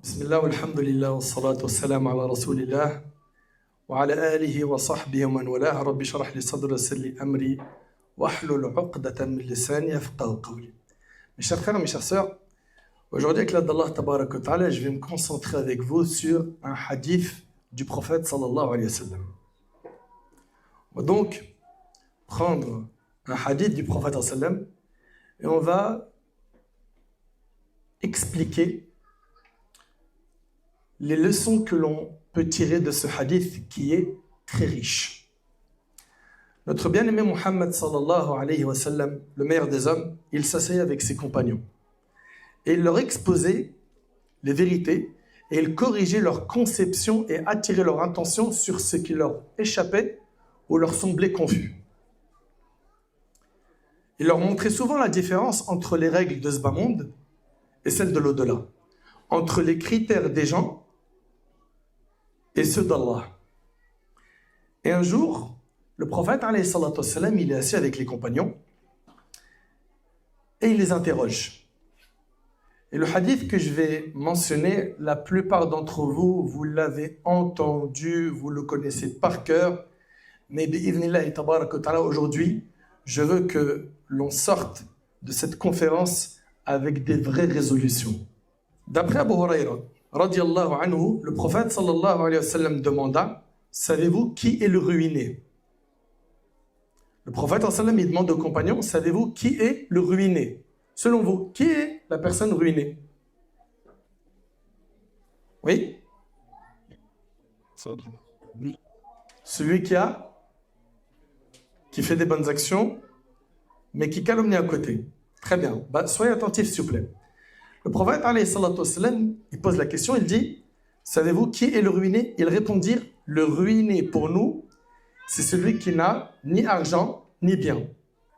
بسم الله والحمد لله والصلاة والسلام على رسول الله وعلى آله وصحبه ومن والاه رب اشرح لي صدري ويسر لي أمري واحلل عقدة من لساني يفقهوا قولي. Mes chers frères, mes chères sœurs, aujourd'hui avec l'aide d'Allah Tabarak wa Ta'ala, je vais me concentrer avec vous sur un hadith du prophète sallallahu alayhi wa sallam. On va donc prendre un hadith du prophète sallallahu alayhi wa sallam et on va expliquer les leçons que l'on peut tirer de ce hadith qui est très riche. Notre bien-aimé Muhammad sallallahu alayhi wa sallam, le meilleur des hommes, il s'asseyait avec ses compagnons et il leur exposait les vérités et il corrigeait leur conception et attirait leur attention sur ce qui leur échappait ou leur semblait confus. Il leur montrait souvent la différence entre les règles de ce bas monde et celles de l'au-delà, entre les critères des gens et ceux d'Allah. Et un jour, le prophète, alayhi salatu wassalam, il est assis avec les compagnons et il les interroge. Et le hadith que je vais mentionner, la plupart d'entre vous, vous l'avez entendu, vous le connaissez par cœur, mais bi'idhnillahi tabarak wa ta'ala, aujourd'hui, je veux que l'on sorte de cette conférence avec des vraies résolutions. D'après Abu Huraira, radiyallahu anhu, le prophète sallallahu alayhi wa sallam demanda: savez-vous qui est le ruiné? Le prophète sallallahu alayhi wa sallam, il demande aux compagnons: savez-vous qui est le ruiné? Selon vous, qui est la personne ruinée? Oui? Celui qui fait des bonnes actions, mais qui calomnie à côté. Très bien. Soyez attentifs, s'il vous plaît. Le prophète, alayhi salatu wassalam, il pose la question, il dit: savez-vous qui est le ruiné? Ils répondirent: le ruiné pour nous, c'est celui qui n'a ni argent ni bien.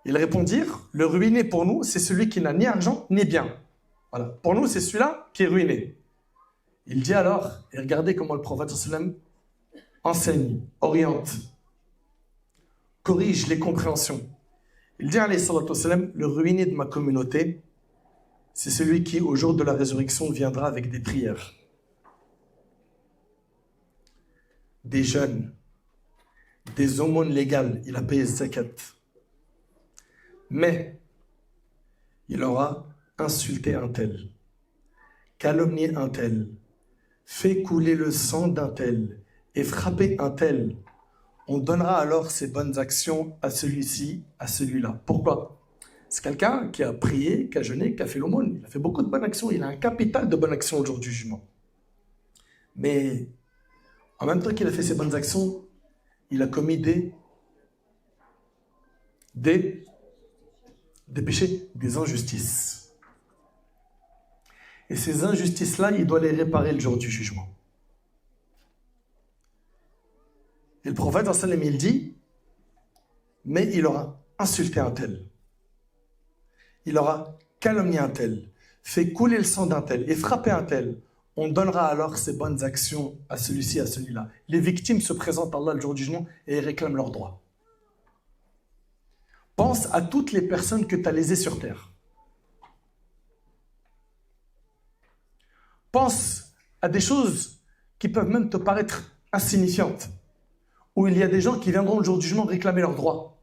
Ils répondirent: le ruiné pour nous, c'est celui qui n'a ni argent ni bien. Voilà. Pour nous, c'est celui-là qui est ruiné. Il dit alors, et regardez comment le prophète sallam enseigne, oriente, corrige les compréhensions. Il dit, alayhi salatu wassalam, le ruiné de ma communauté, c'est celui qui, au jour de la résurrection, viendra avec des prières, des jeûnes, des aumônes légales. Il a payé zakat. Mais il aura insulté un tel, calomnié un tel, fait couler le sang d'un tel et frappé un tel. On donnera alors ses bonnes actions à celui-ci, à celui-là. Pourquoi? C'est quelqu'un qui a prié, qui a jeûné, qui a fait l'aumône. Il a fait beaucoup de bonnes actions. Il a un capital de bonnes actions au jour du jugement. Mais en même temps qu'il a fait ses bonnes actions, il a commis des péchés, des injustices. Et ces injustices-là, il doit les réparer le jour du jugement. Et le prophète, il dit, mais il aura insulté un tel. Il aura calomnié un tel, fait couler le sang d'un tel et frappé un tel. On donnera alors ses bonnes actions à celui-ci, à celui-là. Les victimes se présentent à Allah le jour du jugement et réclament leurs droits. Pense à toutes les personnes que tu as lésées sur terre. Pense à des choses qui peuvent même te paraître insignifiantes, où il y a des gens qui viendront le jour du jugement réclamer leurs droits.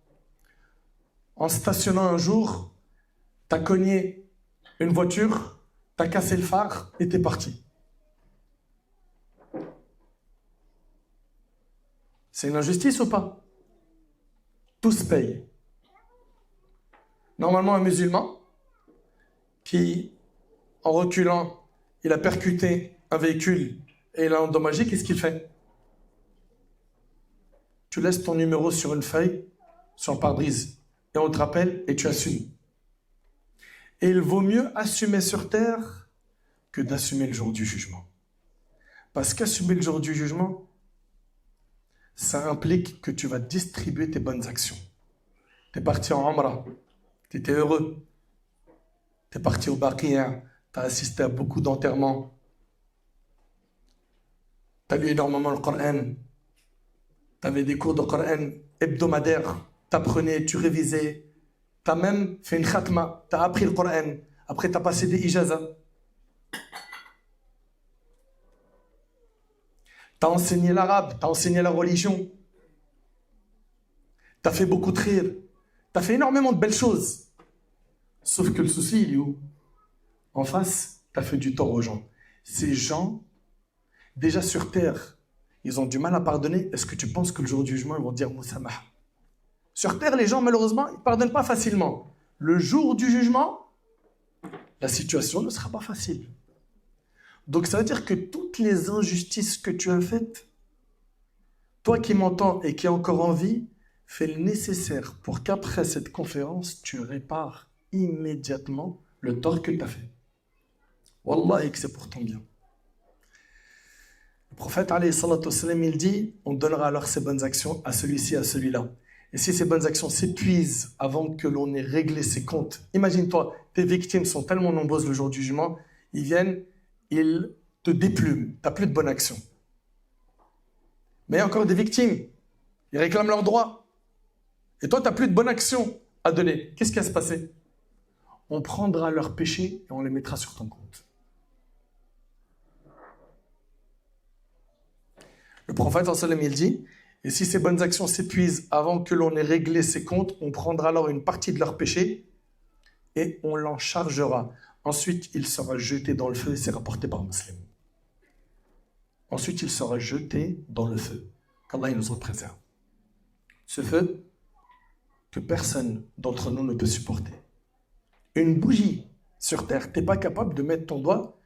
En stationnant un jour, tu as cogné une voiture, tu as cassé le phare et tu es parti. C'est une injustice ou pas? Tous payent. Normalement, un musulman qui, en reculant, il a percuté un véhicule et il a endommagé, qu'est-ce qu'il fait? Tu laisses ton numéro sur une feuille, sur le pare-brise, et on te rappelle et tu assumes. Et il vaut mieux assumer sur terre que d'assumer le jour du jugement. Parce qu'assumer le jour du jugement, ça implique que tu vas distribuer tes bonnes actions. Tu es parti en Umrah, tu étais heureux. Tu es parti au Baqiya, tu as assisté à beaucoup d'enterrements. Tu as lu énormément le Coran. Tu avais des cours de Coran hebdomadaires. Tu apprenais, tu révisais. Tu as même fait une khatma. Tu as appris le Coran. Après, tu as passé des ijazas. t'as enseigné l'arabe, t'as enseigné la religion, t'as fait beaucoup de rire, t'as fait énormément de belles choses. Sauf que le souci, il est où? En face, t'as fait du tort aux gens. Ces gens, déjà sur terre, ils ont du mal à pardonner. Est-ce que tu penses que le jour du jugement, ils vont dire Moussamah? Sur terre, les gens, malheureusement, ils ne pardonnent pas facilement. Le jour du jugement, la situation ne sera pas facile. Donc ça veut dire que toutes les injustices que tu as faites, toi qui m'entends et qui es encore en vie, fais le nécessaire pour qu'après cette conférence, tu répares immédiatement le tort que tu as fait. Wallah, et que c'est pour ton bien. Le prophète, alayhi salatu wassalam, il dit, on donnera alors ses bonnes actions à celui-ci, à celui-là. Et si ces bonnes actions s'épuisent avant que l'on ait réglé ses comptes, imagine-toi, tes victimes sont tellement nombreuses le jour du jugement, ils viennent, ils te déplument, tu n'as plus de bonnes actions. Mais il y a encore des victimes, ils réclament leurs droits. Et toi, tu n'as plus de bonnes actions à donner. Qu'est-ce qui va se passer? On prendra leurs péchés et on les mettra sur ton compte. Le prophète, il dit, et si ces bonnes actions s'épuisent avant que l'on ait réglé ses comptes, on prendra alors une partie de leurs péchés et on l'en chargera. Ensuite, il sera jeté dans le feu, et c'est rapporté par Muslim. Ensuite, il sera jeté dans le feu. Qu'Allah nous en préserve. Ce feu que personne d'entre nous ne peut supporter. Une bougie sur terre, tu n'es pas capable de mettre ton doigt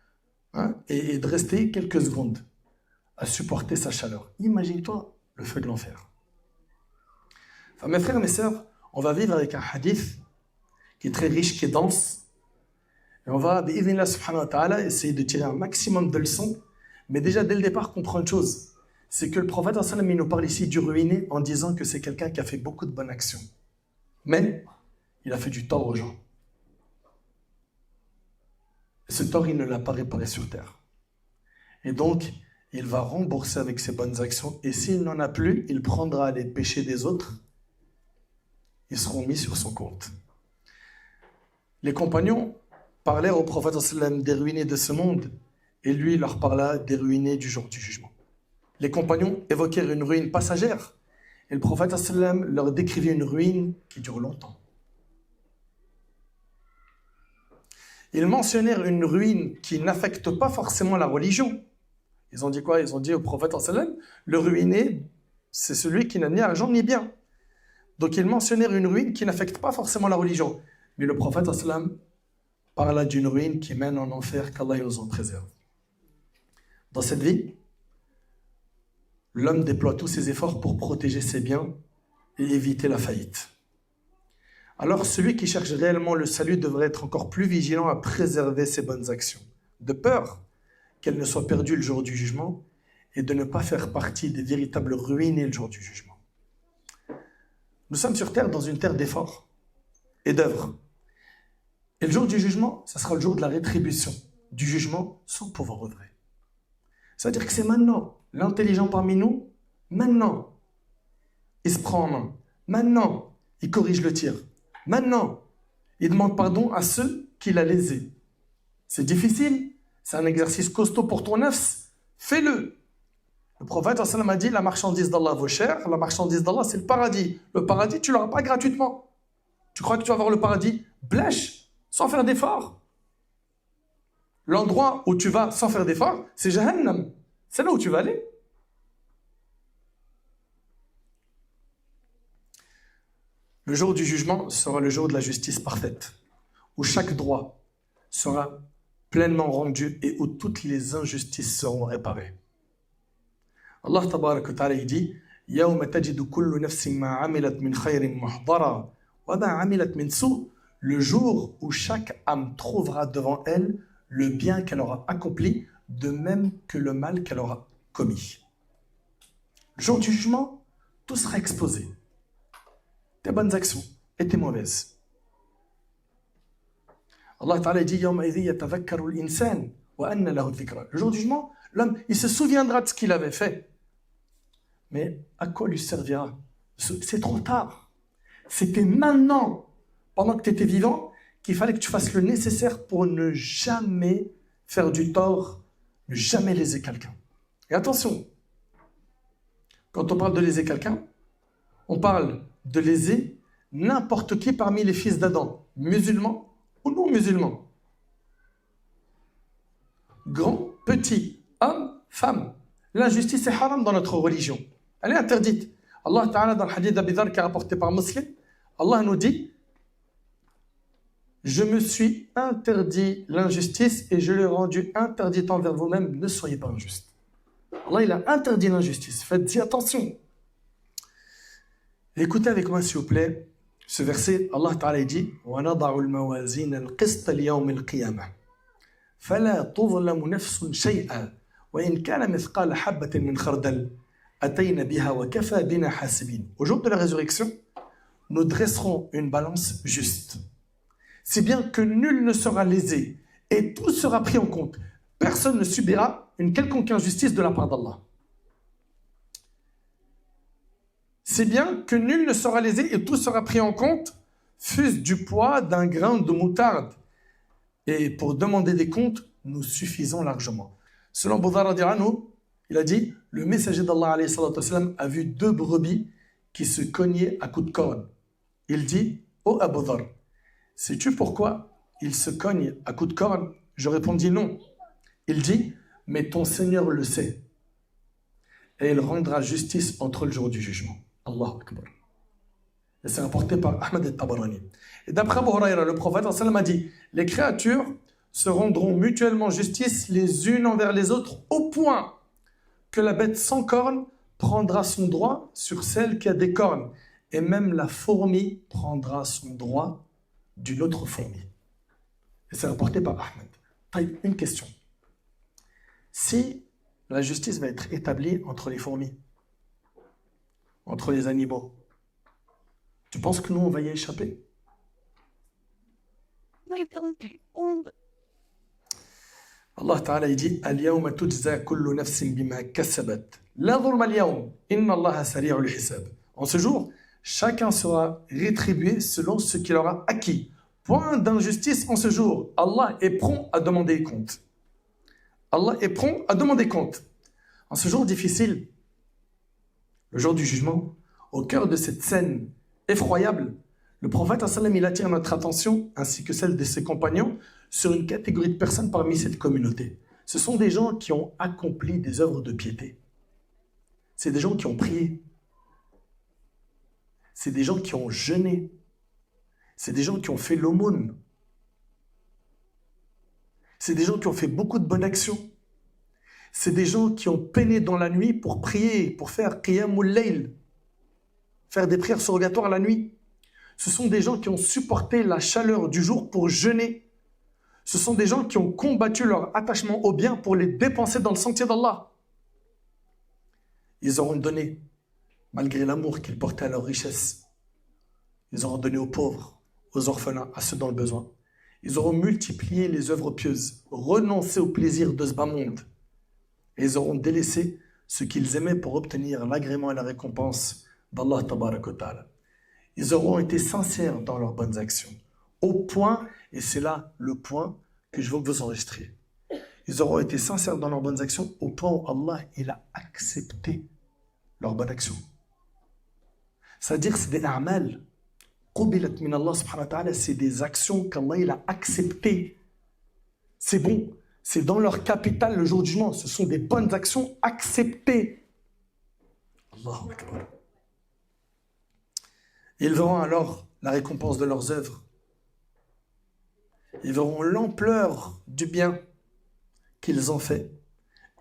et de rester quelques secondes à supporter sa chaleur. Imagine-toi le feu de l'enfer. Enfin, mes frères et mes sœurs, on va vivre avec un hadith qui est très riche, qui est dense. Et on va, bi'idhnillah subhanahu wa ta'ala, essayer de tirer un maximum de leçons. Mais déjà, dès le départ, comprendre une chose. C'est que le prophète, il nous parle ici du ruiné en disant que c'est quelqu'un qui a fait beaucoup de bonnes actions. Mais il a fait du tort aux gens. Et ce tort, il ne l'a pas réparé sur terre. Et donc, il va rembourser avec ses bonnes actions. Et s'il n'en a plus, il prendra les péchés des autres. Ils seront mis sur son compte. Les compagnons parlèrent au prophète des ruinés de ce monde. Et lui, il leur parla des ruinés du jour du jugement. Les compagnons évoquèrent une ruine passagère. Et le prophète leur décrivait une ruine qui dure longtemps. Ils mentionnèrent une ruine qui n'affecte pas forcément la religion. Ils ont dit quoi? Ils ont dit au prophète le ruiné, c'est celui qui n'a ni argent ni bien. Donc ils mentionnèrent une ruine qui n'affecte pas forcément la religion. Mais le prophète parla d'une ruine qui mène en enfer, qu'Allah nous en préserve. Dans cette vie, l'homme déploie tous ses efforts pour protéger ses biens et éviter la faillite. Alors celui qui cherche réellement le salut devrait être encore plus vigilant à préserver ses bonnes actions, de peur qu'elles ne soient perdues le jour du jugement et de ne pas faire partie des véritables ruinés le jour du jugement. Nous sommes sur terre dans une terre d'efforts et d'œuvres. Et le jour du jugement, ça sera le jour de la rétribution, du jugement sans pouvoir œuvrer. C'est-à-dire que c'est maintenant. L'intelligent parmi nous, maintenant, il se prend en main. Maintenant, il corrige le tir. Maintenant, il demande pardon à ceux qu'il a lésés. C'est difficile, c'est un exercice costaud pour ton nafs. Fais-le. Le prophète a dit, la marchandise d'Allah vaut cher, la marchandise d'Allah c'est le paradis. Le paradis, tu ne l'auras pas gratuitement. Tu crois que tu vas avoir le paradis blèche, sans faire d'effort. L'endroit où tu vas sans faire d'effort, c'est Jahannam. C'est là où tu vas aller. Le jour du jugement sera le jour de la justice parfaite, où chaque droit sera pleinement rendu et où toutes les injustices seront réparées. Allah tabarak wa ta'ala dit يَوْمَ تَجِدُ كُلُّ نَفْسٍ مَا عَمِلَتْ مِنْ خَيْرٍ مُحْضَرًا وَمَا عَمِلَتْ مِنْ سُوءٍ. Le jour où chaque âme trouvera devant elle le bien qu'elle aura accompli, de même que le mal qu'elle aura commis. Le jour du jugement, tout sera exposé. Tes bonnes actions et tes mauvaises. Allah Ta'ala dit يَوْمَئِذٍ يَتَذَكَّرُ الْإِنسَانُ وَأَنَّ لَهُ الذِّكْرَى. Le jour du jugement, l'homme, il se souviendra de ce qu'il avait fait. Mais à quoi lui servira? C'est trop tard. C'était maintenant, pendant que tu étais vivant, qu'il fallait que tu fasses le nécessaire pour ne jamais faire du tort, ne jamais léser quelqu'un. Et attention, Quand on parle de léser quelqu'un, on parle de léser n'importe qui parmi les fils d'Adam, musulmans ou non musulmans. Grand, petit, homme, femme. L'injustice est haram dans notre religion. Elle est interdite. Allah Ta'ala, dans le hadith d'Abi Dharr qui est rapporté par Muslim, Allah nous dit: je me suis interdit l'injustice et je l'ai rendu interdite envers vous-même, ne soyez pas injustes. Allah, il a interdit l'injustice. Faites-y attention. Écoutez avec moi, s'il vous plaît, ce verset. Allah Ta'ala dit: وَنَضَعُ الْمَوَازِينَ الْقِسْطَ لِيَوْمِ الْقِيَامَةِ فَلَا تُظْلَمُ نَفْسٌ شَيْئًا وَإِنْ كَانَ مِثْقَالَ حَبَّةٍ مِنْ خَرْدَلٍ أَتَيْنَا بِهَا وَكَفَى بِنَا حَاسِبِينَ. Au jour de la résurrection, nous dresserons une balance juste, si bien que nul ne sera lésé et tout sera pris en compte. Personne ne subira une quelconque injustice de la part d'Allah. C'est bien que nul ne sera lésé et tout sera pris en compte, fût-ce du poids d'un grain de moutarde. Et pour demander des comptes, nous suffisons largement. Selon Budhar radhiyallahu anhu, il a dit: le messager d'Allah alayhi salatu wassalam a vu 2 brebis qui se cognaient à coups de corne. Il dit: ô Abu Dharr, sais-tu pourquoi ils se cognent à coups de corne? Je répondis: non. Il dit: mais ton Seigneur le sait. Et il rendra justice entre le jour du jugement. Allahu Akbar. Et c'est rapporté par Ahmad al-Tabarani. Et d'après Abu Huraira, le prophète a dit: les créatures se rendront mutuellement justice les unes envers les autres au point que la bête sans cornes prendra son droit sur celle qui a des cornes. Et même la fourmi prendra son droit d'une autre fourmi. Et c'est rapporté par Ahmed. Une question. Si la justice va être établie entre les fourmis, entre les animaux, tu penses que nous, on va y échapper? Allah Ta'ala dit: Al-yawma tujza kullu nafsin bima kasabat. La dhulma al-yawm, inna Allaha sari'ul hisab. En ce jour, chacun sera rétribué selon ce qu'il aura acquis. Point d'injustice en ce jour. Allah est prompt à demander compte. Allah est prompt à demander compte. En ce jour difficile, le jour du jugement, au cœur de cette scène effroyable, le prophète il attire notre attention, ainsi que celle de ses compagnons, sur une catégorie de personnes parmi cette communauté. Ce sont des gens qui ont accompli des œuvres de piété. C'est des gens qui ont prié. C'est des gens qui ont jeûné. C'est des gens qui ont fait l'aumône. C'est des gens qui ont fait beaucoup de bonnes actions. C'est des gens qui ont peiné dans la nuit pour prier, pour faire qiyamul layl, faire des prières surrogatoires la nuit. Ce sont des gens qui ont supporté la chaleur du jour pour jeûner. Ce sont des gens qui ont combattu leur attachement au bien pour les dépenser dans le sentier d'Allah. Ils auront donné, malgré l'amour qu'ils portaient à leur richesse. Ils auront donné aux pauvres, aux orphelins, à ceux dans le besoin. Ils auront multiplié les œuvres pieuses, renoncé au plaisir de ce bas monde. Et ils auront délaissé ce qu'ils aimaient pour obtenir l'agrément et la récompense d'Allah Tabarak wa Ta'ala. Ils auront été sincères dans leurs bonnes actions. Au point, et c'est là le point que je veux que vous enregistriez. Ils auront été sincères dans leurs bonnes actions au point où Allah il a accepté leurs bonnes actions. C'est-à-dire que c'est des a'mal. Qubilat min Allah subhanahu wa ta'ala, c'est des actions qu'Allah il a acceptées. C'est bon. C'est dans leur capital le jour du jugement. Ce sont des bonnes actions acceptées. Allahu Akbar. Ils verront alors la récompense de leurs œuvres. Ils verront l'ampleur du bien qu'ils ont fait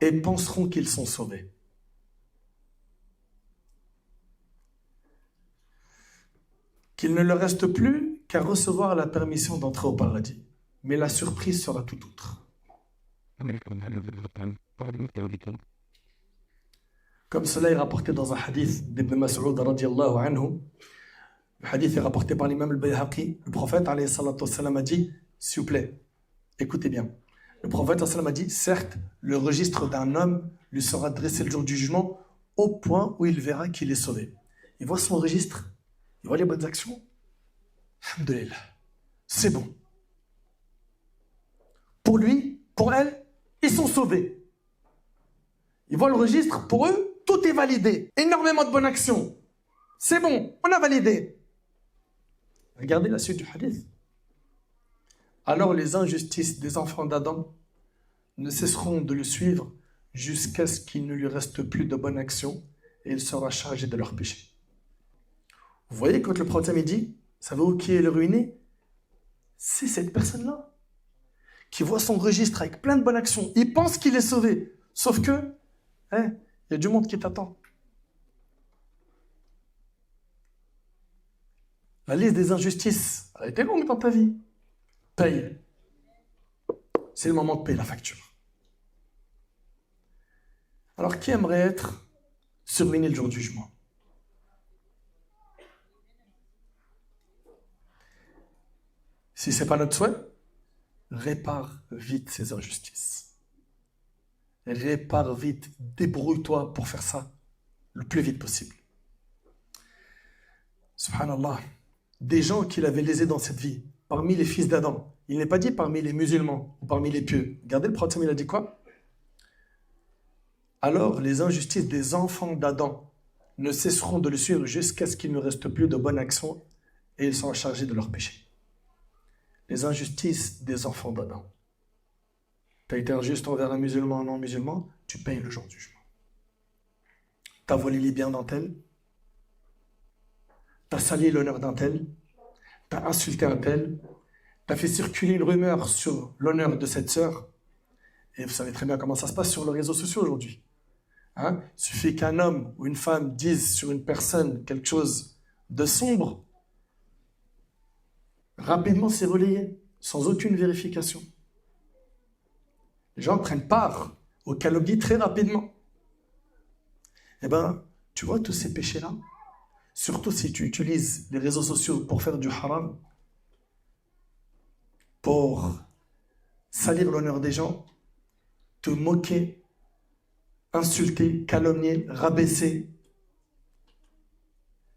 et penseront qu'ils sont sauvés. Qu'il ne leur reste plus qu'à recevoir la permission d'entrer au paradis. Mais la surprise sera tout autre. Comme cela est rapporté dans un hadith d'Ibn Mas'ud radiyallahu anhu. Le hadith est rapporté par l'imam al-Bayhaqi. Le prophète alayhi salatu wassalam a dit, s'il vous plaît, écoutez bien. Le prophète alayhi sallam a dit, certes, le registre d'un homme lui sera dressé le jour du jugement au point où il verra qu'il est sauvé. Il voit son registre, il voit les bonnes actions. Alhamdulillah, c'est bon. Pour lui, pour elle, ils sont sauvés. Ils voient le registre, pour eux, tout est validé. Énormément de bonnes actions. C'est bon, on a validé. Regardez la suite du hadith. Alors les injustices des enfants d'Adam ne cesseront de le suivre jusqu'à ce qu'il ne lui reste plus de bonnes actions et il sera chargé de leurs péchés. Vous voyez, quand le prophète dit, savez-vous qui est le ruiné? C'est cette personne-là qui voit son registre avec plein de bonnes actions. Il pense qu'il est sauvé. Sauf que, il y a du monde qui t'attend. La liste des injustices a été longue dans ta vie. Paye. C'est le moment de payer la facture. Alors, qui aimerait être survenu le jour du jugement? Si ce n'est pas notre souhait, répare vite ces injustices. Répare vite, débrouille-toi pour faire ça le plus vite possible. Subhanallah, des gens qu'il avait lésés dans cette vie, parmi les fils d'Adam. Il n'est pas dit parmi les musulmans ou parmi les pieux. Regardez le prophète, il a dit quoi? Alors les injustices des enfants d'Adam ne cesseront de le suivre jusqu'à ce qu'il ne reste plus de bonnes actions et ils seront chargés de leurs péchés. Les injustices des enfants d'Adam. Tu as été injuste envers un musulman ou un non-musulman, tu payes le jour du jugement. Tu as volé les biens d'un tel, tu as sali l'honneur d'un tel, tu as insulté un tel, tu as fait circuler une rumeur sur l'honneur de cette sœur. Et vous savez très bien comment ça se passe sur les réseaux sociaux aujourd'hui. Il suffit qu'un homme ou une femme dise sur une personne quelque chose de sombre, rapidement c'est relayé, sans aucune vérification. Les gens prennent part aux calomnies très rapidement. Eh bien, tu vois tous ces péchés-là, surtout si tu utilises les réseaux sociaux pour faire du haram, pour salir l'honneur des gens, te moquer, insulter, calomnier, rabaisser,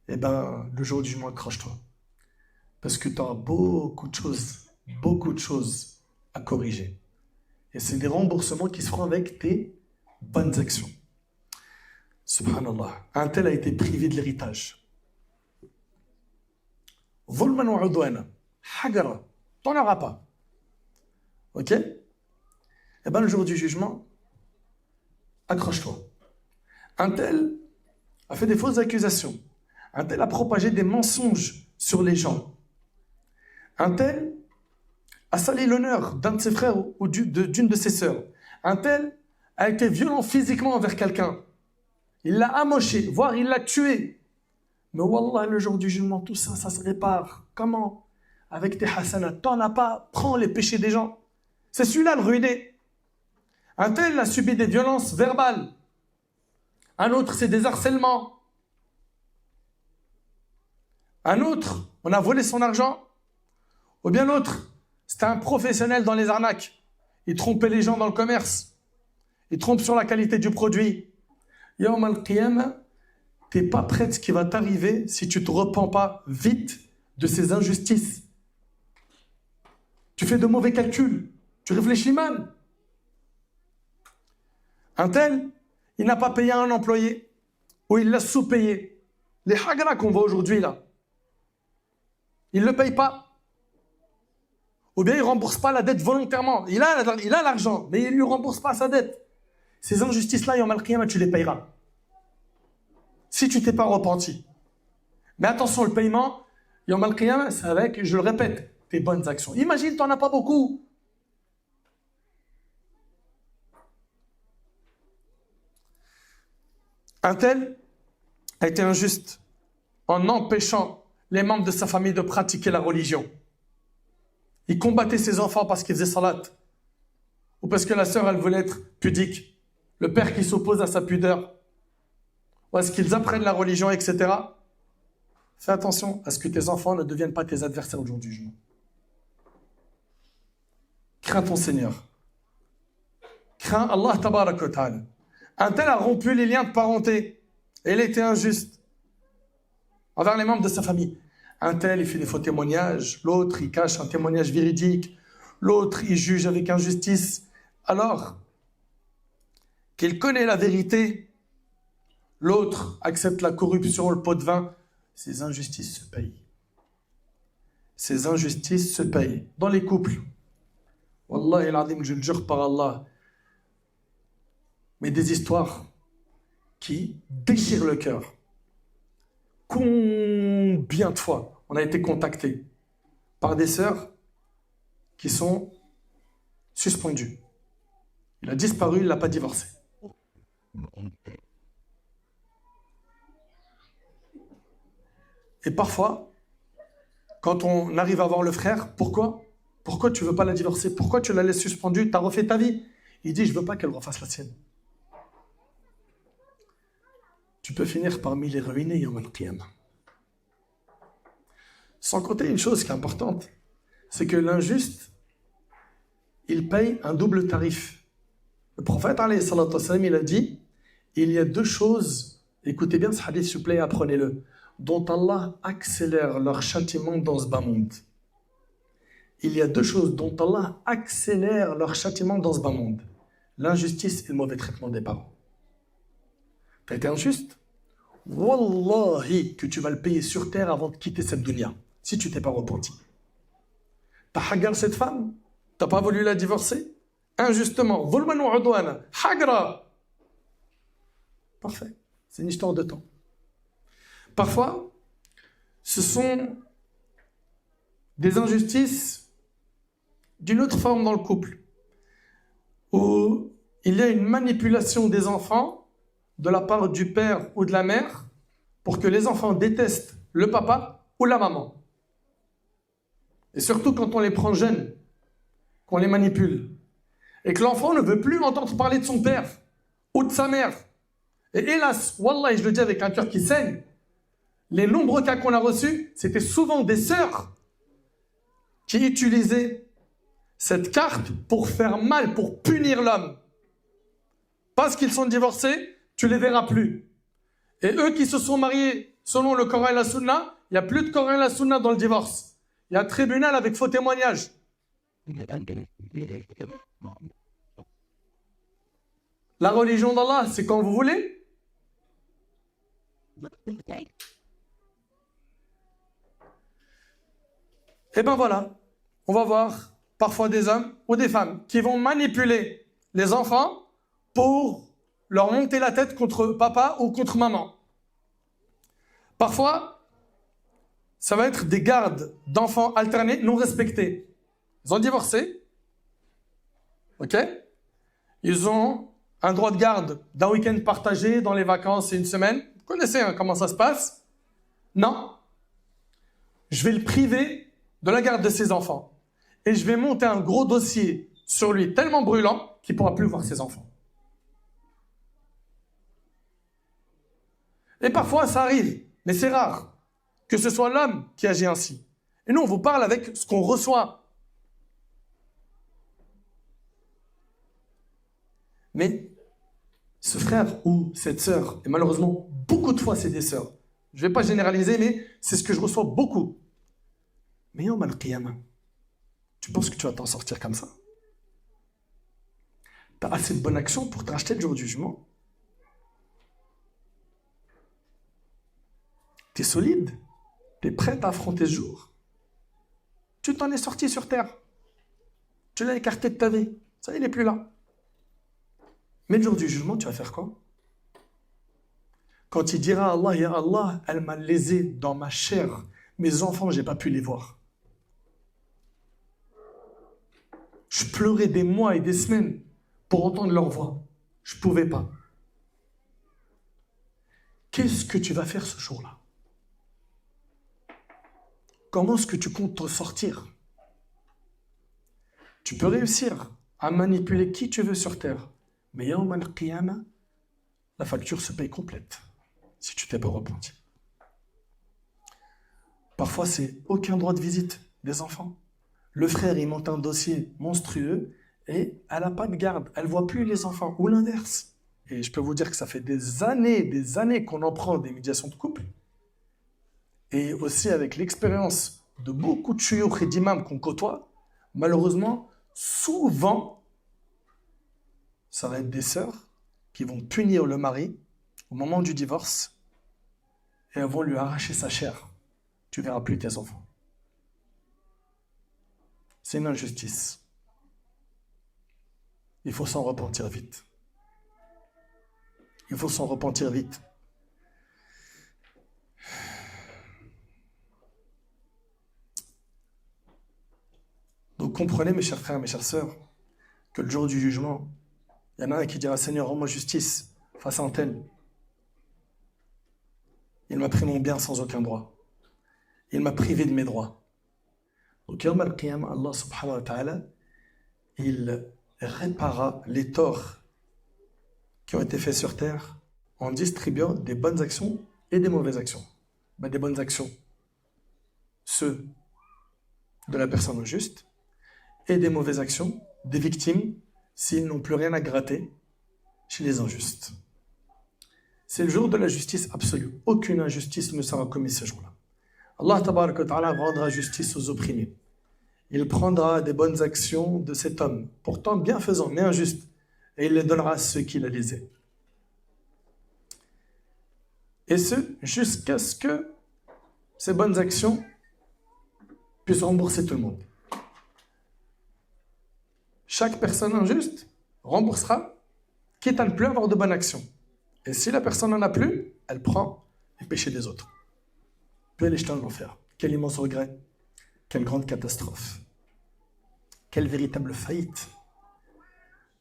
eh bien, le jour du jugement, accroche-toi. Parce que tu as beaucoup de choses à corriger. Et c'est des remboursements qui se feront avec tes bonnes actions. Subhanallah. Un tel a été privé de l'héritage. Zulman wa udwana. Hagara. T'en auras pas. Ok? Eh bien, le jour du jugement, accroche-toi. Un tel a fait des fausses accusations. Un tel a propagé des mensonges sur les gens. Un tel a sali l'honneur d'un de ses frères ou d'une de ses sœurs. Un tel a été violent physiquement envers quelqu'un. Il l'a amoché, voire il l'a tué. Mais wallah, le jour du jugement, tout ça, ça se répare. Comment? Avec tes hasanats. T'en as pas, prends les péchés des gens. C'est celui-là le ruiné. Un tel a subi des violences verbales. Un autre, c'est des harcèlements. Un autre, on a volé son argent. Ou bien l'autre, c'était un professionnel dans les arnaques. Il trompait les gens dans le commerce. Il trompe sur la qualité du produit. Yawm al-Qiyamah, t'es pas prêt de ce qui va t'arriver si tu te repens pas vite de ces injustices. Tu fais de mauvais calculs. Tu réfléchis mal. Un tel, il n'a pas payé un employé ou il l'a sous-payé. Les hagras qu'on voit aujourd'hui là, il ne le paye pas. Ou bien il ne rembourse pas la dette volontairement. Il a l'argent, mais il ne lui rembourse pas sa dette. Ces injustices-là, Yawm al-Qiyamah, tu les payeras. Si tu ne t'es pas repenti. Mais attention, le paiement, Yawm al-Qiyamah, c'est avec, je le répète, tes bonnes actions. Imagine, tu n'en as pas beaucoup. Un tel a été injuste en empêchant les membres de sa famille de pratiquer la religion. Il combattait ses enfants parce qu'ils faisaient salat. Ou parce que la sœur, elle voulait être pudique. Le père qui s'oppose à sa pudeur. Ou à ce qu'ils apprennent la religion, etc. Fais attention à ce que tes enfants ne deviennent pas tes adversaires au jour du jugement. Crains ton Seigneur. Crains Allah tabaraka wa ta'ala. Un tel a rompu les liens de parenté. Et il était injuste envers les membres de sa famille. Un tel, il fait des faux témoignages. L'autre, il cache un témoignage véridique. L'autre, il juge avec injustice. Alors qu'il connaît la vérité, l'autre accepte la corruption, le pot de vin. Ces injustices se payent. Ces injustices se payent. Dans les couples, Wallahi al-Azim, je le jure par Allah, mais des histoires qui déchirent le cœur. Combien de fois on a été contacté par des sœurs qui sont suspendues. Il a disparu, il n'a pas divorcé. Et parfois, quand on arrive à voir le frère, pourquoi tu ne veux pas la divorcer? Pourquoi tu la laisses suspendue? Tu as refait ta vie. Il dit, je ne veux pas qu'elle refasse la sienne. Tu peux finir parmi les ruinés, Yawm al-Qiyamah. Sans compter une chose qui est importante, c'est que l'injuste, il paye un double tarif. Le prophète, alayhi salatu wassalam, il a dit, il y a deux choses, écoutez bien ce hadith, s'il vous plaît, apprenez-le, dont Allah accélère leur châtiment dans ce bas monde. Il y a deux choses dont Allah accélère leur châtiment dans ce bas monde. L'injustice et le mauvais traitement des parents. T'as été injuste? Wallahi que tu vas le payer sur terre avant de quitter cette dunya, si tu t'es pas repenti. T'as hagar cette femme? T'as pas voulu la divorcer? Injustement. Zulman wa udwana. Hagra. Parfait. C'est une histoire de temps. Parfois, ce sont des injustices d'une autre forme dans le couple, où il y a une manipulation des enfants de la part du père ou de la mère pour que les enfants détestent le papa ou la maman. Et surtout quand on les prend jeunes, qu'on les manipule, et que l'enfant ne veut plus entendre parler de son père ou de sa mère. Et hélas, wallah, je le dis avec un cœur qui saigne, les nombreux cas qu'on a reçus, c'était souvent des sœurs qui utilisaient cette carte pour faire mal, pour punir l'homme. Parce qu'ils sont divorcés, tu les verras plus. Et eux qui se sont mariés selon le Coran et la Sunna, il n'y a plus de Coran et la Sunna dans le divorce. Il y a un tribunal avec faux témoignages. La religion d'Allah, c'est quand vous voulez. Et ben voilà, on va voir parfois des hommes ou des femmes qui vont manipuler les enfants pour leur monter la tête contre papa ou contre maman. Parfois, ça va être des gardes d'enfants alternés non respectés. Ils ont divorcé, ok? Ils ont un droit de garde d'un week-end partagé dans les vacances et une semaine. Vous connaissez comment ça se passe? Non. Je vais le priver de la garde de ses enfants. Et je vais monter un gros dossier sur lui tellement brûlant qu'il ne pourra plus voir ses enfants. Et parfois, ça arrive, mais c'est rare que ce soit l'homme qui agit ainsi. Et nous, on vous parle avec ce qu'on reçoit. Mais ce frère ou cette sœur, et malheureusement, beaucoup de fois, c'est des sœurs. Je ne vais pas généraliser, mais c'est ce que je reçois beaucoup. Mais Yawm al-Qiyamah, tu penses que tu vas t'en sortir comme ça? Tu as assez de bonnes actions pour te racheter le jour du jugement? Tu es solide? Tu es prête à affronter ce jour? Tu t'en es sorti sur terre. Tu l'as écarté de ta vie. Ça, il n'est plus là. Mais le jour du jugement, tu vas faire quoi? Quand il dira à Allah, ya Allah, elle m'a lésé dans ma chair. Mes enfants, je n'ai pas pu les voir. Je pleurais des mois et des semaines pour entendre leur voix. Je ne pouvais pas. Qu'est-ce que tu vas faire ce jour-là? Comment est-ce que tu comptes te sortir? Tu peux réussir à manipuler qui tu veux sur terre. Mais Yawm al-Qiyamah, la facture se paye complète si tu t'es pas repenti. Parfois, c'est aucun droit de visite des enfants. Le frère, il monte un dossier monstrueux et elle n'a pas de garde. Elle ne voit plus les enfants ou l'inverse. Et je peux vous dire que ça fait des années qu'on en prend des médiations de couple. Et aussi avec l'expérience de beaucoup de chouyoukh et d'imams qu'on côtoie, malheureusement, souvent, ça va être des sœurs qui vont punir le mari au moment du divorce et elles vont lui arracher sa chair. Tu ne verras plus tes enfants. C'est une injustice. Il faut s'en repentir vite. Il faut s'en repentir vite. Donc comprenez, mes chers frères, mes chères sœurs, que le jour du jugement, il y en a un qui dira, Seigneur, rends-moi justice face à un tel. Il m'a pris mon bien sans aucun droit. Il m'a privé de mes droits. Donc, Yawm al-Qiyamah, Allah subhanahu wa ta'ala, il répara les torts qui ont été faits sur terre en distribuant des bonnes actions et des mauvaises actions. Des bonnes actions, ceux de la personne injuste, et des mauvaises actions, des victimes, s'ils n'ont plus rien à gratter chez les injustes. C'est le jour de la justice absolue. Aucune injustice ne sera commise ce jour-là. Allah tabarak wa ta'ala rendra justice aux opprimés. Il prendra des bonnes actions de cet homme, pourtant bienfaisant, mais injuste, et il les donnera à ceux qui la lisaient. Et ce, jusqu'à ce que ces bonnes actions puissent rembourser tout le monde. Chaque personne injuste remboursera, quitte à ne plus avoir de bonnes actions. Et si la personne n'en a plus, elle prend les péchés des autres. Puis elle est jetée en enfer. Quel immense regret. Quelle grande catastrophe. Quelle véritable faillite.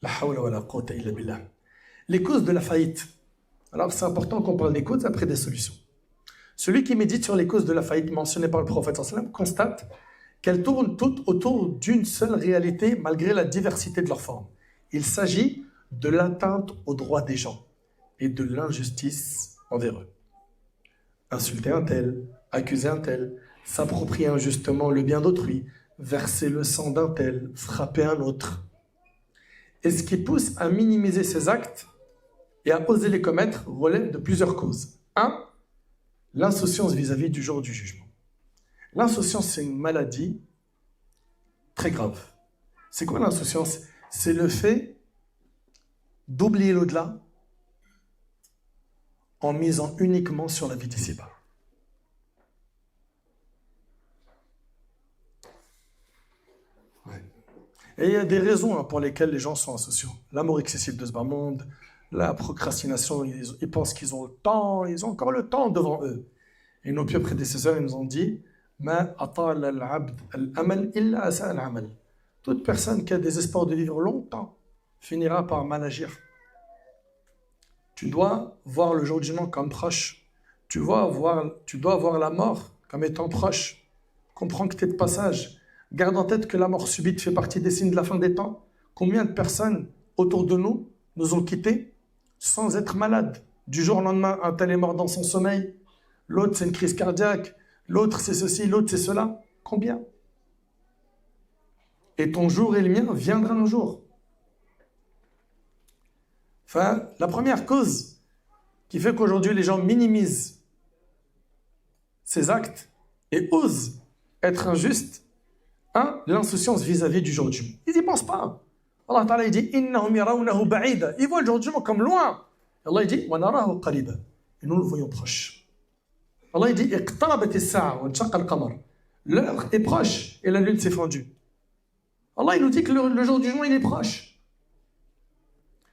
La hawla wa la quwwata illa billah. Les causes de la faillite. Alors c'est important qu'on parle des causes après des solutions. Celui qui médite sur les causes de la faillite mentionnées par le prophète sallallahu alayhi wa sallam constate qu'elles tournent toutes autour d'une seule réalité malgré la diversité de leurs formes. Il s'agit de l'atteinte aux droits des gens et de l'injustice envers eux. Insulter un tel, accuser un tel, s'approprier injustement le bien d'autrui, verser le sang d'un tel, frapper un autre. Et ce qui pousse à minimiser ces actes et à oser les commettre relève de plusieurs causes. 1. L'insouciance vis-à-vis du jour du jugement. L'insouciance, c'est une maladie très grave. C'est quoi l'insouciance? C'est le fait d'oublier l'au-delà en misant uniquement sur la vie d'ici-bas. Ouais. Et il y a des raisons pour lesquelles les gens sont insouciants. L'amour excessif de ce bas monde, la procrastination, ils pensent qu'ils ont le temps, ils ont encore le temps devant eux. Et nos pieux prédécesseurs, ils nous ont dit toute personne qui a des espoirs de vivre longtemps finira par mal agir. Tu dois voir le jour du jugement comme proche. Tu dois voir la mort comme étant proche. Comprends que tu es de passage. Garde en tête que la mort subite fait partie des signes de la fin des temps. Combien de personnes autour de nous nous ont quittés sans être malades? Du jour au lendemain, un tel est mort dans son sommeil. L'autre, c'est une crise cardiaque. L'autre, c'est ceci. L'autre, c'est cela. Combien? Et ton jour et le mien viendra un jour. Enfin, la première cause qui fait qu'aujourd'hui les gens minimisent ces actes et osent être injustes, 1. L'insouciance vis-à-vis du jour du jugement. Ils n'y pensent pas. Allah Ta'ala il dit innahum yarawnahu ba'ida. Ils voient le jour du jugement comme loin. Allah il dit wa narahu qariba. Et nous le voyons proche. Allah il dit iqtarabat as-sa'a wa inshaqa al-qamar. L'heure est proche et la lune s'est fendue. Allah il nous dit que le jour du jugement il est proche.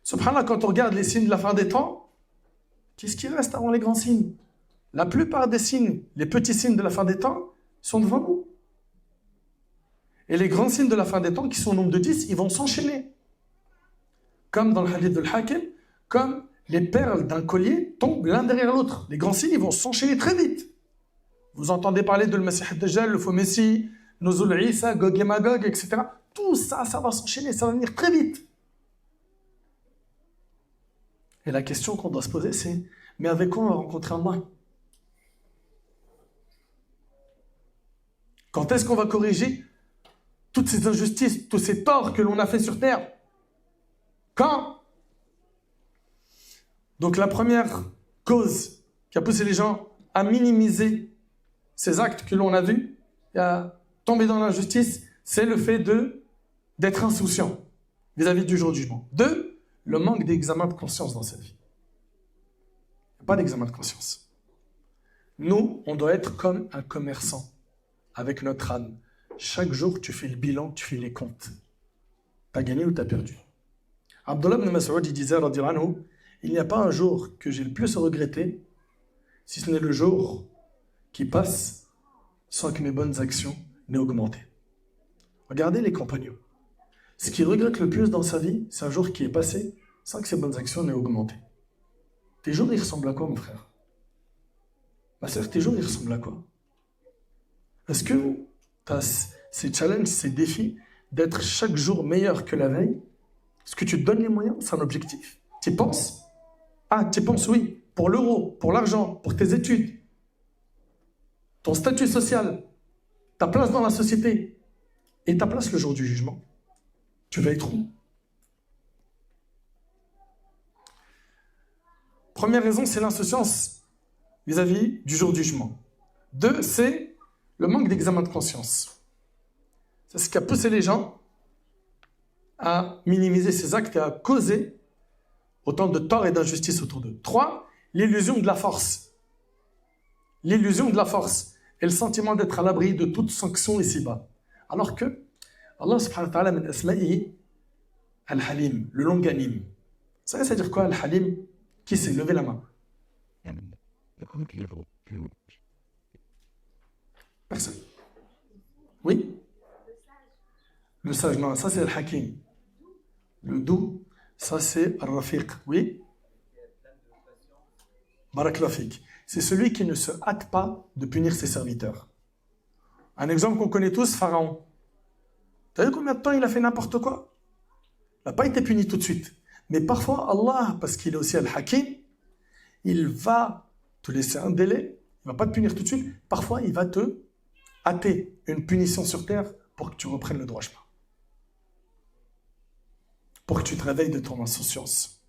Subhanallah, quand on regarde les signes de la fin des temps, qu'est-ce qui reste avant les grands signes? La plupart des signes, les petits signes de la fin des temps, sont devant nous. Et les grands signes de la fin des temps, qui sont au nombre de 10, ils vont s'enchaîner. Comme dans le hadith de l'Hakim, comme les perles d'un collier tombent l'un derrière l'autre. Les grands signes, ils vont s'enchaîner très vite. Vous entendez parler de le Messie ad-Dajjal, le faux Messie, Nuzul Isa, Gog et Magog, etc. Tout ça, ça va s'enchaîner, ça va venir très vite. Et la question qu'on doit se poser, c'est mais avec quoi on va rencontrer Allah? Quand est-ce qu'on va corriger toutes ces injustices, tous ces torts que l'on a fait sur terre? Quand? Donc la première cause qui a poussé les gens à minimiser ces actes que l'on a vus et à tomber dans l'injustice, c'est le fait d'être insouciant vis-à-vis du jour du jugement. 2. Le manque d'examen de conscience dans cette vie. Pas d'examen de conscience. Nous, on doit être comme un commerçant avec notre âme. Chaque jour, tu fais le bilan, tu fais les comptes. T'as gagné ou t'as perdu. Abdullah ibn Mas'ud, il disait, radiyallahu anhu, il n'y a pas un jour que j'ai le plus regretté, si ce n'est le jour qui passe sans que mes bonnes actions n'aient augmenté. Regardez les compagnons. Ce qu'ils regrettent le plus dans sa vie, c'est un jour qui est passé sans que ses bonnes actions n'aient augmenté. Tes jours, ils ressemblent à quoi, mon frère? Ma sœur, tes jours, ils ressemblent à quoi? Est-ce que tu as ces challenges, ces défis d'être chaque jour meilleur que la veille? Est-ce que tu te donnes les moyens? C'est un objectif. Tu y penses? Ah, tu y penses, oui. Pour l'euro, pour l'argent, pour tes études, ton statut social, ta place dans la société et ta place le jour du jugement. Tu vas être où? Première raison, c'est l'insouciance vis-à-vis du jour du jugement. 2, c'est le manque d'examen de conscience. C'est ce qui a poussé les gens à minimiser ces actes et à causer autant de tort et d'injustice autour d'eux. 3, l'illusion de la force. L'illusion de la force et le sentiment d'être à l'abri de toute sanction ici-bas. Alors que Allah subhanahu wa ta'ala min asma'i al-halim, le longanime. Ça veut dire quoi al-halim? Qui s'est levé la main? Personne. Oui? Le sage, non, ça c'est le hakim. Le doux, ça c'est al-rafiq. Oui? Barakallahu fik. C'est celui qui ne se hâte pas de punir ses serviteurs. Un exemple qu'on connaît tous, Pharaon. Tu as vu combien de temps il a fait n'importe quoi? Il n'a pas été puni tout de suite. Mais parfois, Allah, parce qu'il est aussi al-hakim, il va te laisser un délai, il ne va pas te punir tout de suite. Parfois, il va te hâter une punition sur terre pour que tu reprennes le droit chemin. Pour que tu te réveilles de ton insouciance.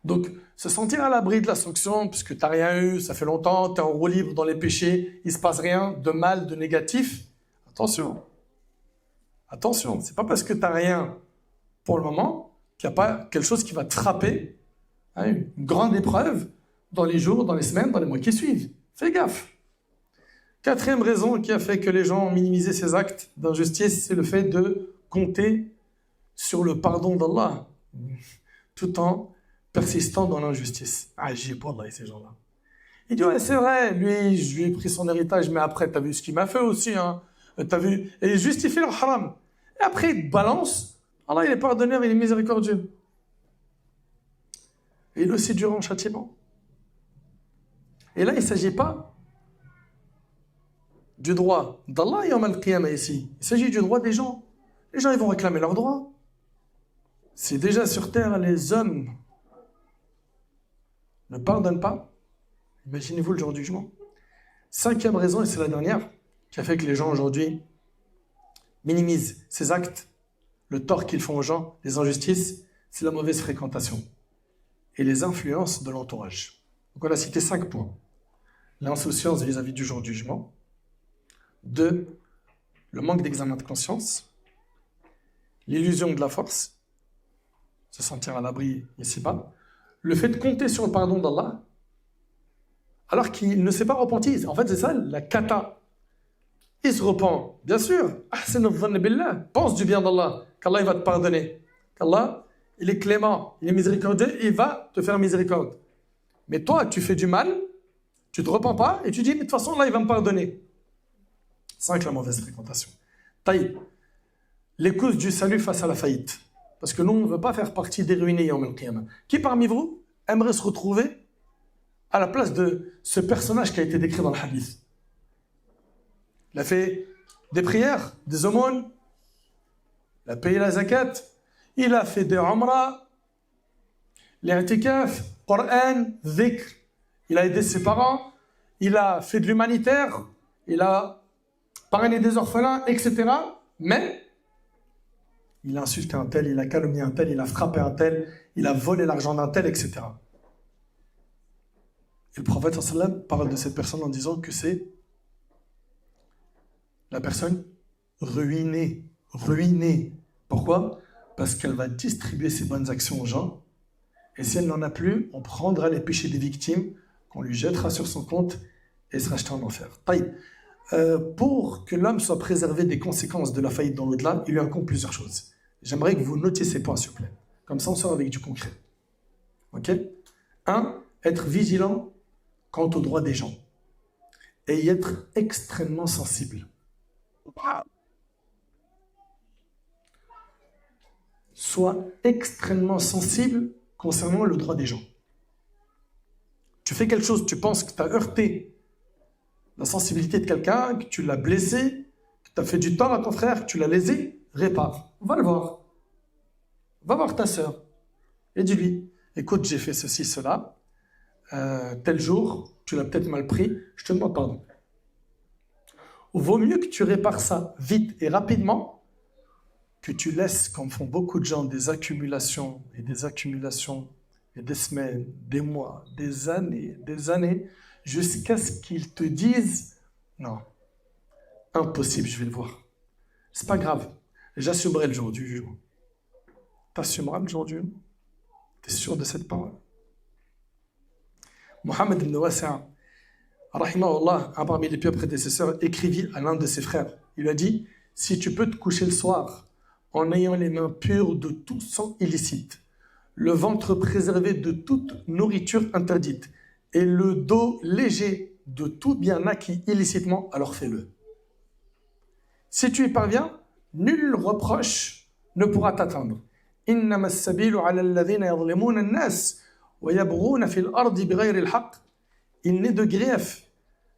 Donc, se sentir à l'abri de la sanction, puisque tu n'as rien eu, ça fait longtemps, tu es en roue libre dans les péchés, il ne se passe rien de mal, de négatif. Attention. Attention, c'est pas parce que tu n'as rien pour le moment qu'il n'y a pas quelque chose qui va te frapper, hein, une grande épreuve dans les jours, dans les semaines, dans les mois qui suivent. Fais gaffe. 4e raison qui a fait que les gens ont minimisé ces actes d'injustice, c'est le fait de compter sur le pardon d'Allah, tout en persistant dans l'injustice. Ah, j'y ai pas là, ces gens-là. Il dit, ouais, c'est vrai, lui, je lui ai pris son héritage, mais après, t'as vu ce qu'il m'a fait aussi, hein. T'as vu, et il justifie leur haram. Et après, il te balance, Allah, il est pardonneur, il est miséricordieux. Et il est aussi dur en châtiment. Et là, il ne s'agit pas du droit d'Allah, yawm al-qiyamah ici. Il s'agit du droit des gens. Les gens, ils vont réclamer leurs droits. Si déjà sur terre, les hommes ne pardonnent pas, imaginez-vous le jour du jugement. 5e raison, et c'est la dernière, qui a fait que les gens aujourd'hui minimisent ces actes, le tort qu'ils font aux gens, les injustices, c'est la mauvaise fréquentation et les influences de l'entourage. Donc on a cité 5 points. L'insouciance vis-à-vis du jour du jugement. 2, le manque d'examen de conscience. L'illusion de la force, se sentir à l'abri ici-bas. Le fait de compter sur le pardon d'Allah, alors qu'il ne s'est pas repenti. En fait, c'est ça la kata. Il se repent, bien sûr. Pense du bien d'Allah, qu'Allah il va te pardonner. Qu'Allah, il est clément, il est miséricordieux, il va te faire miséricorde. Mais toi, tu fais du mal, tu ne te repens pas, et tu dis, mais de toute façon, là, il va me pardonner. 5, la mauvaise fréquentation. Taïb, les causes du salut face à la faillite. Parce que nous, on ne veut pas faire partie des ruinés yawm al-qiyamah. Qui parmi vous aimerait se retrouver à la place de ce personnage qui a été décrit dans le hadith? Il a fait des prières, des aumônes, il a payé la zakat, il a fait des umrah, l'i'tikaf, Coran, dhikr, il a aidé ses parents, il a fait de l'humanitaire, il a parrainé des orphelins, etc. Mais il a insulté un tel, il a calomnié un tel, il a frappé un tel, il a volé l'argent d'un tel, etc. Et le prophète sallallahu alayhi wa sallam parle de cette personne en disant que c'est la personne ruinée. Ruinée. Pourquoi? Parce qu'elle va distribuer ses bonnes actions aux gens Et si elle n'en a plus, on prendra les péchés des victimes, qu'on lui jettera sur son compte et sera jeté en enfer. Taïb. Pour que l'homme soit préservé des conséquences de la faillite dans l'au-delà, il lui incombe plusieurs choses. J'aimerais que vous notiez ces points, s'il vous plaît. Comme ça, on sort avec du concret. Ok? 1. Être vigilant quant aux droits des gens. Et y être extrêmement sensible. Sois extrêmement sensible concernant le droit des gens. Tu fais quelque chose, tu penses que tu as heurté la sensibilité de quelqu'un, que tu l'as blessé, que tu as fait du tort à ton frère, que tu l'as lésé, répare. Va le voir. Va voir ta sœur. Et dis-lui, écoute, j'ai fait ceci, cela, tel jour, tu l'as peut-être mal pris, je te demande pardon. Vaut mieux que tu répares ça vite et rapidement, que tu laisses, comme font beaucoup de gens, des accumulations, et des semaines, des mois, des années, jusqu'à ce qu'ils te disent « Non, impossible, je vais le voir. C'est pas grave, j'assumerai le jour du jugement. » T'assumeras le jour du jugement? T'es sûr de cette parole? Mohammed ibn Wasi'a, rahimahullah, un parmi les pires prédécesseurs, écrivit à l'un de ses frères. Il lui a dit « Si tu peux te coucher le soir en ayant les mains pures de tout sang illicite, le ventre préservé de toute nourriture interdite et le dos léger de tout bien acquis illicitement, alors fais-le. Si tu y parviens, nul reproche ne pourra t'atteindre. إنما السبيل على الذين يظلمون الناس ويبغون في الأرض بغير الحق. Il n'est de grief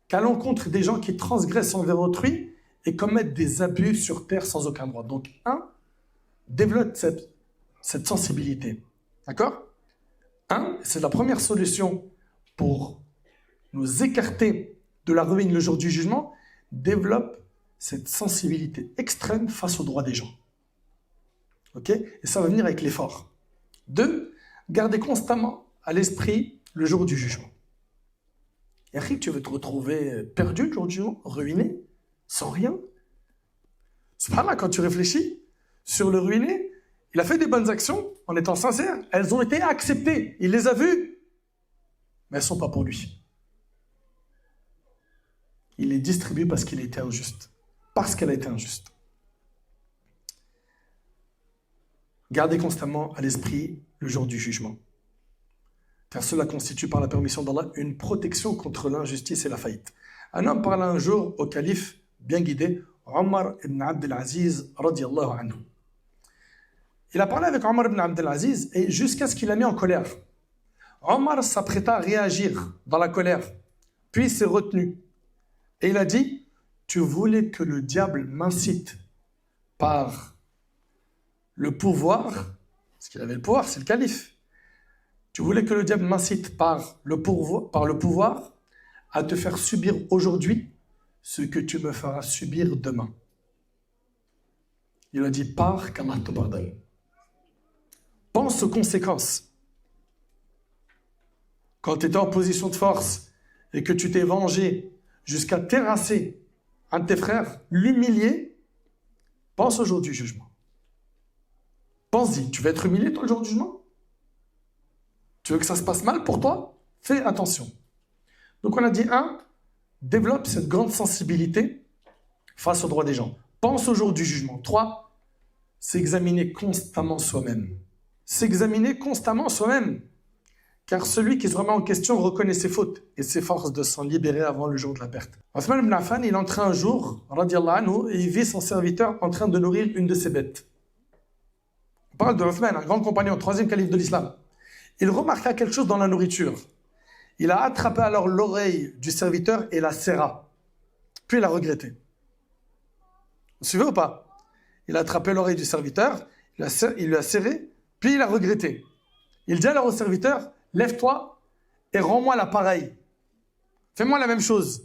qu'à l'encontre des gens qui transgressent envers autrui et commettent des abus sur terre sans aucun droit. Donc, développe cette sensibilité. D'accord? C'est la première solution pour nous écarter de la ruine le jour du jugement. Développe cette sensibilité extrême face aux droits des gens. Ok? Et ça va venir avec l'effort. 2. Gardez constamment à l'esprit le jour du jugement. Et après, tu veux te retrouver perdu le jour du jugement, ruiné, sans rien. Subhanallah, quand tu réfléchis sur le ruiné, il a fait des bonnes actions en étant sincère. Elles ont été acceptées. Il les a vues. Mais elles ne sont pas pour lui. Il les distribue parce qu'il a été injuste. Parce qu'elle a été injuste. Gardez constamment à l'esprit le jour du jugement. Car cela constitue par la permission d'Allah une protection contre l'injustice et la faillite. Un homme parla un jour au calife bien guidé, Omar ibn Abdel Aziz radiyallahu anhu. Il a parlé avec Omar ibn Abdel Aziz et jusqu'à ce qu'il l'a mis en colère. Omar s'apprêta à réagir dans la colère, puis s'est retenu. Et il a dit, tu voulais que le diable m'incite par le pouvoir, parce qu'il avait le pouvoir, c'est le calife. Tu voulais que le diable m'incite par le pouvoir à te faire subir aujourd'hui ce que tu me feras subir demain. Il a dit, pars qu'Allah te pardonne. Pense aux conséquences. Quand tu étais en position de force et que tu t'es vengé jusqu'à terrasser un de tes frères, l'humilier, pense au jour du jugement. Pense-y, tu vas être humilié toi le jour du jugement? Tu veux que ça se passe mal pour toi? Fais attention. Donc on a dit 1, développe cette grande sensibilité face aux droits des gens. Pense au jour du jugement. 3, s'examiner constamment soi-même. S'examiner constamment soi-même. Car celui qui se remet en question reconnaît ses fautes et s'efforce de s'en libérer avant le jour de la perte. Othman ibn Affan, il entrait un jour, radiallahu anhu, et il vit son serviteur en train de nourrir une de ses bêtes. On parle de Othman, un grand compagnon, 3e calife de l'islam. Il remarqua quelque chose dans la nourriture. Il a attrapé alors l'oreille du serviteur et la serra. Puis il a regretté. Vous suivez ou pas? Il a attrapé l'oreille du serviteur, il lui a serré, puis il a regretté. Il dit alors au serviteur, lève-toi et rends-moi l'appareil. Fais-moi la même chose.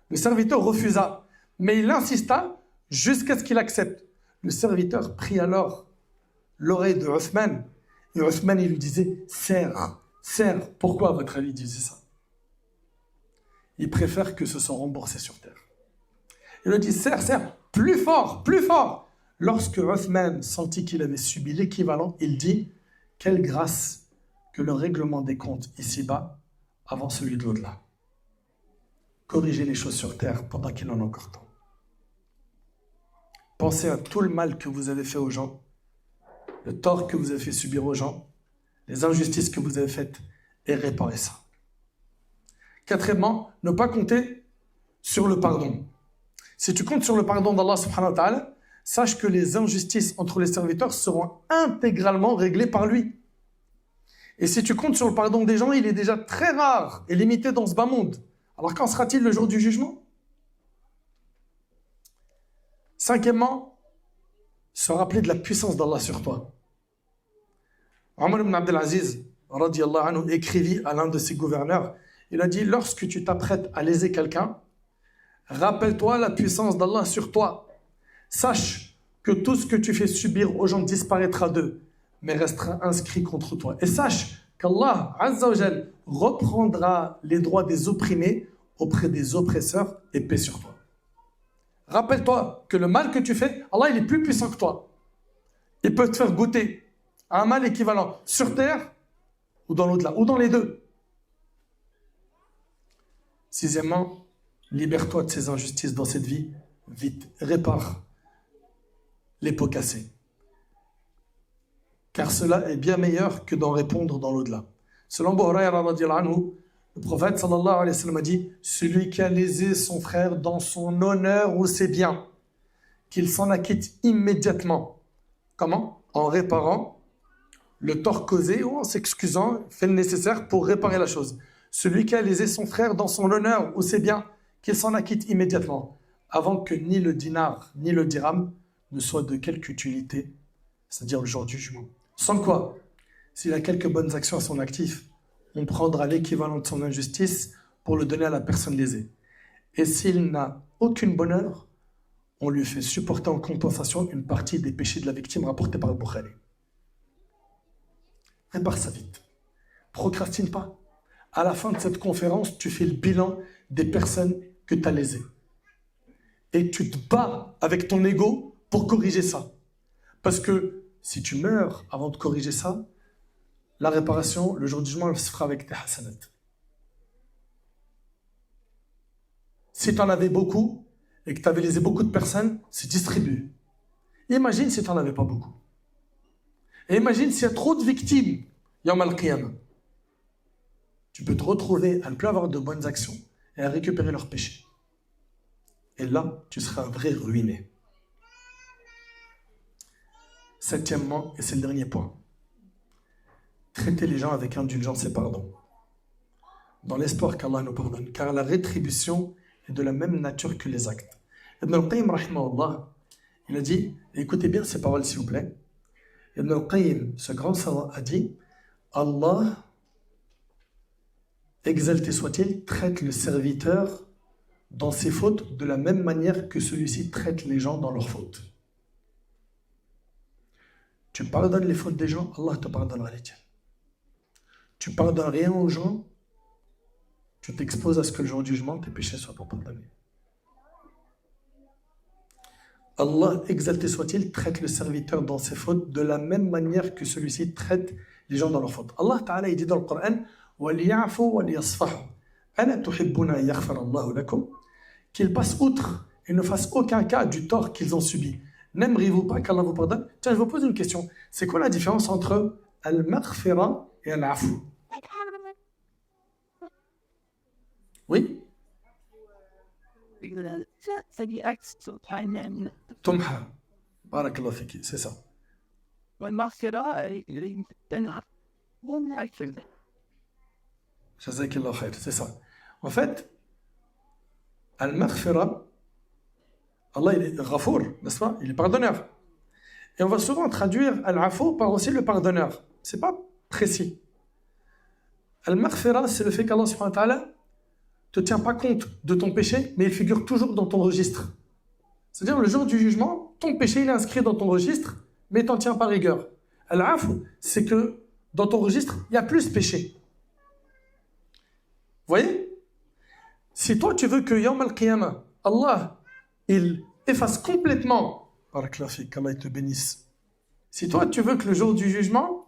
Le serviteur refusa, mais il insista jusqu'à ce qu'il accepte. Le serviteur prit alors l'oreille de Othman. Et Othman, il lui disait, serre. Pourquoi, à votre avis, il disait ça? Il préfère que ce soit remboursé sur terre. Il lui dit, serre, plus fort. Lorsque Othman sentit qu'il avait subi l'équivalent, il dit, quelle grâce que le règlement des comptes ici-bas avant celui de l'au-delà. Corrigez les choses sur terre pendant qu'il en a encore temps. Pensez à tout le mal que vous avez fait aux gens, le tort que vous avez fait subir aux gens, les injustices que vous avez faites, et réparez ça. Quatrièmement, ne pas compter sur le pardon. Si tu comptes sur le pardon d'Allah subhanahu wa ta'ala, sache que les injustices entre les serviteurs seront intégralement réglées par lui. Et si tu comptes sur le pardon des gens, il est déjà très rare et limité dans ce bas monde. Alors qu'en sera-t-il le jour du jugement? Cinquièmement, se rappeler de la puissance d'Allah sur toi. Omar ibn Abdelaziz, radiyallahu anhu, écrivit à l'un de ses gouverneurs, il a dit, lorsque tu t'apprêtes à léser quelqu'un, rappelle-toi la puissance d'Allah sur toi. Sache que tout ce que tu fais subir aux gens disparaîtra d'eux, mais restera inscrit contre toi. Et sache qu'Allah Azza wa Jal reprendra les droits des opprimés auprès des oppresseurs et paix sur toi. Rappelle-toi que le mal que tu fais, Allah il est plus puissant que toi. Il peut te faire goûter à un mal équivalent sur terre ou dans l'au-delà, ou dans les deux. Sixièmement, libère-toi de ces injustices dans cette vie, vite, répare les pots cassés. Car cela est bien meilleur que d'en répondre dans l'au-delà. Selon Abu Hurayra radiyallahu anhu, le prophète sallallahu alayhi wa sallam a dit « Celui qui a lésé son frère dans son honneur ou ses biens, qu'il s'en acquitte immédiatement. » Comment? En réparant le tort causé ou en s'excusant, fait le nécessaire pour réparer la chose. Celui qui a lésé son frère dans son honneur ou ses biens, qu'il s'en acquitte immédiatement, avant que ni le dinar ni le dirham ne soient de quelque utilité, c'est-à-dire le jour du jugement. Sans quoi, s'il a quelques bonnes actions à son actif, on prendra l'équivalent de son injustice pour le donner à la personne lésée. Et s'il n'a aucune bonne œuvre, on lui fait supporter en compensation une partie des péchés de la victime rapportés par le Bukhari. Répare ça vite. Procrastine pas. À la fin de cette conférence, tu fais le bilan des personnes que tu as lésées. Et tu te bats avec ton ego pour corriger ça. Parce que si tu meurs avant de corriger ça, la réparation, le jour du jugement, elle se fera avec tes hasanat. Si tu en avais beaucoup et que tu avais lésé beaucoup de personnes, c'est distribué. Imagine si tu n'en avais pas beaucoup. Et imagine s'il y a trop de victimes, Yawm al-Qiyamah. Tu peux te retrouver à ne plus avoir de bonnes actions et à récupérer leurs péchés. Et là, tu seras un vrai ruiné. Septièmement, et c'est le dernier point, traiter les gens avec indulgence et pardon, dans l'espoir qu'Allah nous pardonne, car la rétribution est de la même nature que les actes. Ibn al-Qayyim, rahimahullah, il a dit, écoutez bien ces paroles s'il vous plaît, Ibn al-Qayyim, ce grand savant, a dit, Allah, exalté soit-il, traite le serviteur dans ses fautes de la même manière que celui-ci traite les gens dans leurs fautes. Tu pardonnes les fautes des gens, Allah te pardonnera les tiennes. Tu pardonnes rien aux gens, tu t'exposes à ce que le jour du jugement, tes péchés soient pas pardonnés. Allah, exalté soit-il, traite le serviteur dans ses fautes de la même manière que celui-ci traite les gens dans leurs fautes. Allah Ta'ala, il dit dans le Coran, وَلْيَعْفُوا وَلْيَصْفَحُوا أَلَا تُحِبُّونَ أَن يَغْفِرَ اللَّهُ لَكُمْ. Qu'ils passent outre et ne fassent aucun cas du tort qu'ils ont subi. N'aimeriez-vous pas qu'Allah vous pardonne? Tiens, je vous pose une question. C'est quoi la différence entre al-maghfira et al-afu? Oui? Tumha. Barakallah fiki, c'est ça. Jazakillah khair, c'est ça. En fait, al-maghfira, Allah il est ghafour, n'est-ce pas? Il est pardonneur. Et on va souvent traduire al-afu par aussi le pardonneur. C'est pas précis. Al-maghfira, c'est le fait qu'Allah subhanahu wa ta'ala te tient pas compte de ton péché, mais il figure toujours dans ton registre. C'est-à-dire, le jour du jugement, ton péché il est inscrit dans ton registre, mais il t'en tient pas rigueur. Al-afu, c'est que dans ton registre, il y a plus de péché. Vous voyez? Si toi, tu veux que Yawm al-Qiyamah, Allah, il efface complètement, qu'Allah te bénisse. Si toi, tu veux que le jour du jugement,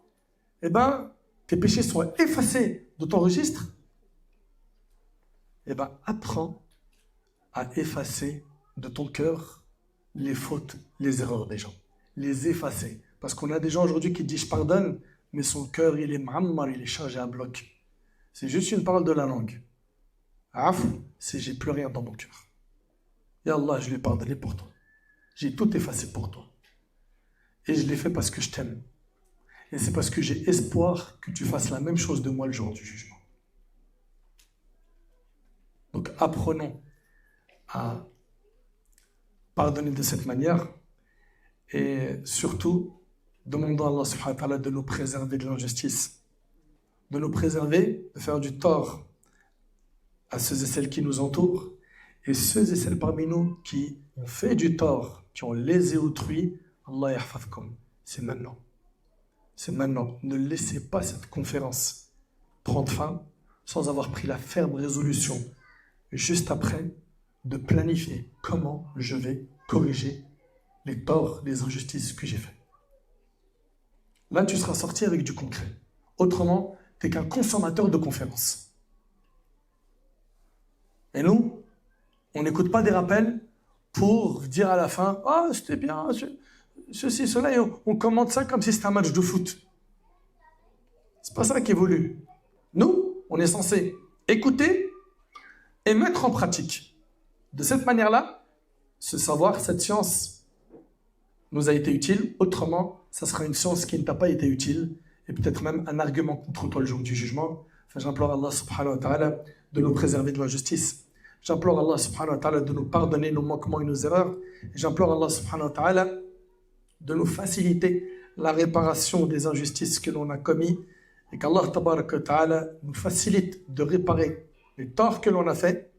eh ben, tes péchés soient effacés de ton registre, eh bien, apprends à effacer de ton cœur les fautes, les erreurs des gens. Les effacer. Parce qu'on a des gens aujourd'hui qui disent je pardonne, mais son cœur, il est ma'ammar, il est chargé à bloc. C'est juste une parole de la langue. Af, c'est j'ai plus rien dans mon cœur. Ya Allah, je lui ai pardonné pour toi. J'ai tout effacé pour toi. Et je l'ai fait parce que je t'aime. Et c'est parce que j'ai espoir que tu fasses la même chose de moi le jour du jugement. Donc apprenons à pardonner de cette manière et surtout demandons à Allah subhanahu wa ta'ala de nous préserver de l'injustice, de nous préserver de faire du tort à ceux et celles qui nous entourent et ceux et celles parmi nous qui ont fait du tort, qui ont lésé autrui. Allah yahfazkum, c'est maintenant. C'est maintenant. Ne laissez pas cette conférence prendre fin sans avoir pris la ferme résolution juste après de planifier comment je vais corriger les torts, les injustices que j'ai fait. Là, tu seras sorti avec du concret. Autrement, tu n'es qu'un consommateur de conférences. Et nous, on n'écoute pas des rappels pour dire à la fin « Ah, c'était bien, ceci, cela », et on commente ça comme si c'était un match de foot. C'est pas ça qui est voulu. Nous, on est censé écouter et mettre en pratique. De cette manière-là, ce savoir, cette science nous a été utile. Autrement, ça sera une science qui ne t'a pas été utile et peut-être même un argument contre toi le jour du jugement. Enfin, j'implore Allah subhanahu wa ta'ala de nous préserver de l'injustice. J'implore Allah subhanahu wa ta'ala de nous pardonner nos manquements et nos erreurs. Et j'implore Allah subhanahu wa ta'ala de nous faciliter la réparation des injustices que l'on a commis et qu'Allah tabaraka wa ta'ala nous facilite de réparer les torts que l'on a fait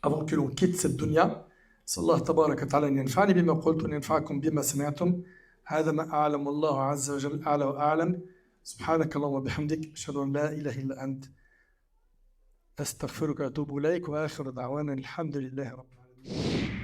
avant que l'on quitte cette dunya. Sallallahu tabaraka wa ta'ala yanfa'ni bima qultu yanfa'akum bima sami'tum. هذا ما أعلم الله عز وجل أعلى وأعلم سبحانك اللهم وبحمدك أشهد أن لا إله إلا أنت أستغفرك وأتوب إليك وآخر دعوانا الحمد لله رب العالمين.